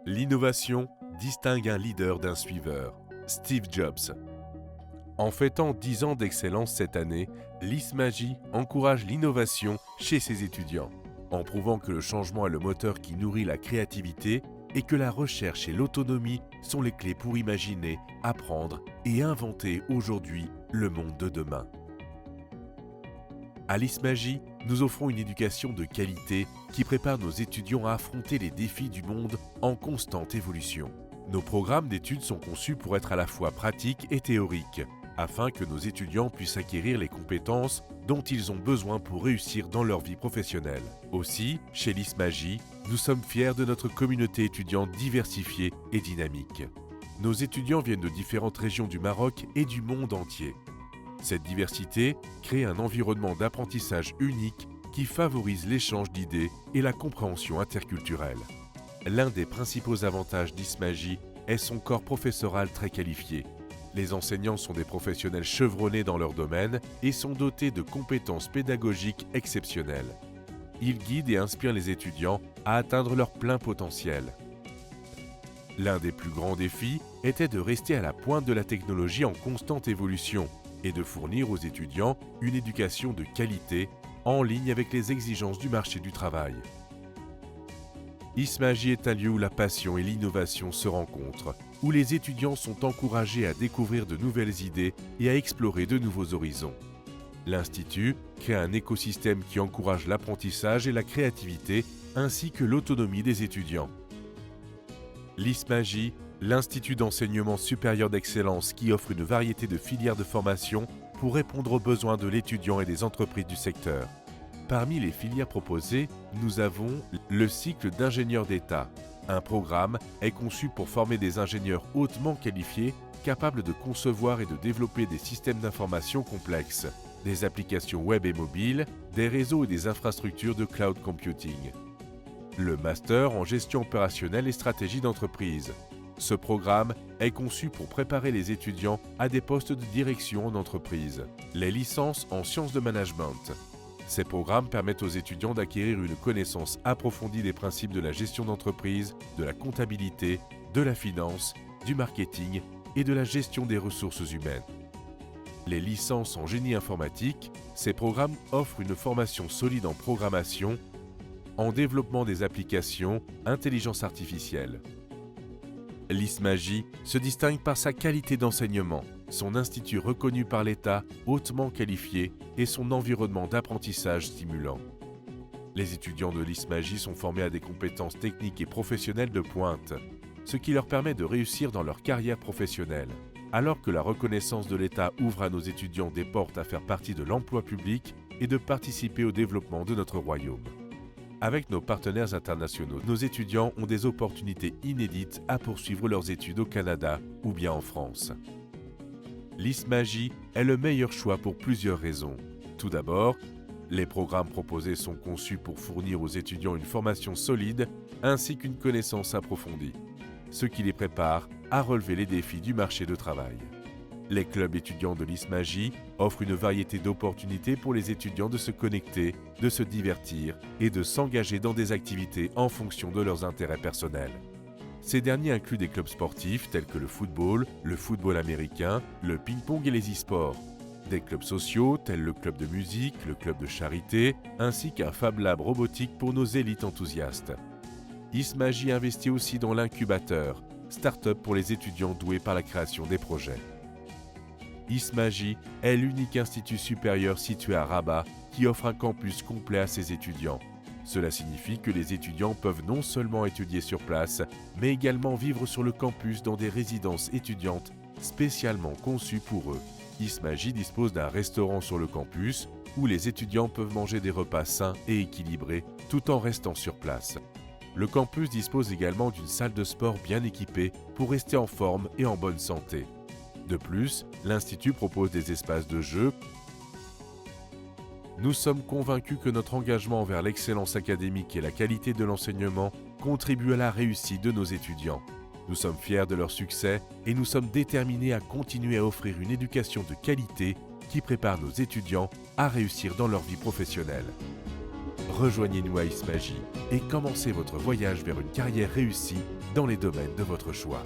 L'innovation distingue un leader d'un suiveur. Steve Jobs. En fêtant 10 ans d'excellence cette année, l'ISMAGI encourage l'innovation chez ses étudiants, en prouvant que le changement est le moteur qui nourrit la créativité et que la recherche et l'autonomie sont les clés pour imaginer, apprendre et inventer aujourd'hui le monde de demain. À l'ISMAGI, nous offrons une éducation de qualité qui prépare nos étudiants à affronter les défis du monde en constante évolution. Nos programmes d'études sont conçus pour être à la fois pratiques et théoriques, afin que nos étudiants puissent acquérir les compétences dont ils ont besoin pour réussir dans leur vie professionnelle. Aussi, chez l'ISMAGI, nous sommes fiers de notre communauté étudiante diversifiée et dynamique. Nos étudiants viennent de différentes régions du Maroc et du monde entier. Cette diversité crée un environnement d'apprentissage unique qui favorise l'échange d'idées et la compréhension interculturelle. L'un des principaux avantages d'ISMAGI est son corps professoral très qualifié. Les enseignants sont des professionnels chevronnés dans leur domaine et sont dotés de compétences pédagogiques exceptionnelles. Ils guident et inspirent les étudiants à atteindre leur plein potentiel. L'un des plus grands défis était de rester à la pointe de la technologie en constante évolution et de fournir aux étudiants une éducation de qualité en ligne avec les exigences du marché du travail. ISMAGI est un lieu où la passion et l'innovation se rencontrent, où les étudiants sont encouragés à découvrir de nouvelles idées et à explorer de nouveaux horizons. L'Institut crée un écosystème qui encourage l'apprentissage et la créativité, ainsi que l'autonomie des étudiants. L'ISMAGI, l'Institut d'enseignement supérieur d'excellence qui offre une variété de filières de formation pour répondre aux besoins de l'étudiant et des entreprises du secteur. Parmi les filières proposées, nous avons le cycle d'ingénieur d'État. Un programme est conçu pour former des ingénieurs hautement qualifiés, capables de concevoir et de développer des systèmes d'information complexes, des applications web et mobiles, des réseaux et des infrastructures de cloud computing. Le master en gestion opérationnelle et stratégie d'entreprise. Ce programme est conçu pour préparer les étudiants à des postes de direction en entreprise. Les licences en sciences de management. Ces programmes permettent aux étudiants d'acquérir une connaissance approfondie des principes de la gestion d'entreprise, de la comptabilité, de la finance, du marketing et de la gestion des ressources humaines. Les licences en génie informatique, ces programmes offrent une formation solide en programmation, en développement des applications, intelligence artificielle. L'ISMAGI se distingue par sa qualité d'enseignement, son institut reconnu par l'État, hautement qualifié, et son environnement d'apprentissage stimulant. Les étudiants de l'ISMAGI sont formés à des compétences techniques et professionnelles de pointe, ce qui leur permet de réussir dans leur carrière professionnelle. Alors que la reconnaissance de l'État ouvre à nos étudiants des portes à faire partie de l'emploi public et de participer au développement de notre royaume. Avec nos partenaires internationaux, nos étudiants ont des opportunités inédites à poursuivre leurs études au Canada ou bien en France. L'ISMAGI est le meilleur choix pour plusieurs raisons. Tout d'abord, les programmes proposés sont conçus pour fournir aux étudiants une formation solide ainsi qu'une connaissance approfondie, ce qui les prépare à relever les défis du marché du travail. Les clubs étudiants de l'ISMAGI offrent une variété d'opportunités pour les étudiants de se connecter, de se divertir et de s'engager dans des activités en fonction de leurs intérêts personnels. Ces derniers incluent des clubs sportifs tels que le football américain, le ping-pong et les e-sports, des clubs sociaux tels le club de musique, le club de charité, ainsi qu'un Fab Lab robotique pour nos élites enthousiastes. ISMAGI investit aussi dans l'incubateur, start-up pour les étudiants doués par la création des projets. ISMAGI est l'unique institut supérieur situé à Rabat qui offre un campus complet à ses étudiants. Cela signifie que les étudiants peuvent non seulement étudier sur place, mais également vivre sur le campus dans des résidences étudiantes spécialement conçues pour eux. ISMAGI dispose d'un restaurant sur le campus où les étudiants peuvent manger des repas sains et équilibrés tout en restant sur place. Le campus dispose également d'une salle de sport bien équipée pour rester en forme et en bonne santé. De plus, l'Institut propose des espaces de jeu. Nous sommes convaincus que notre engagement envers l'excellence académique et la qualité de l'enseignement contribue à la réussite de nos étudiants. Nous sommes fiers de leur succès et nous sommes déterminés à continuer à offrir une éducation de qualité qui prépare nos étudiants à réussir dans leur vie professionnelle. Rejoignez-nous à ISMAGI et commencez votre voyage vers une carrière réussie dans les domaines de votre choix.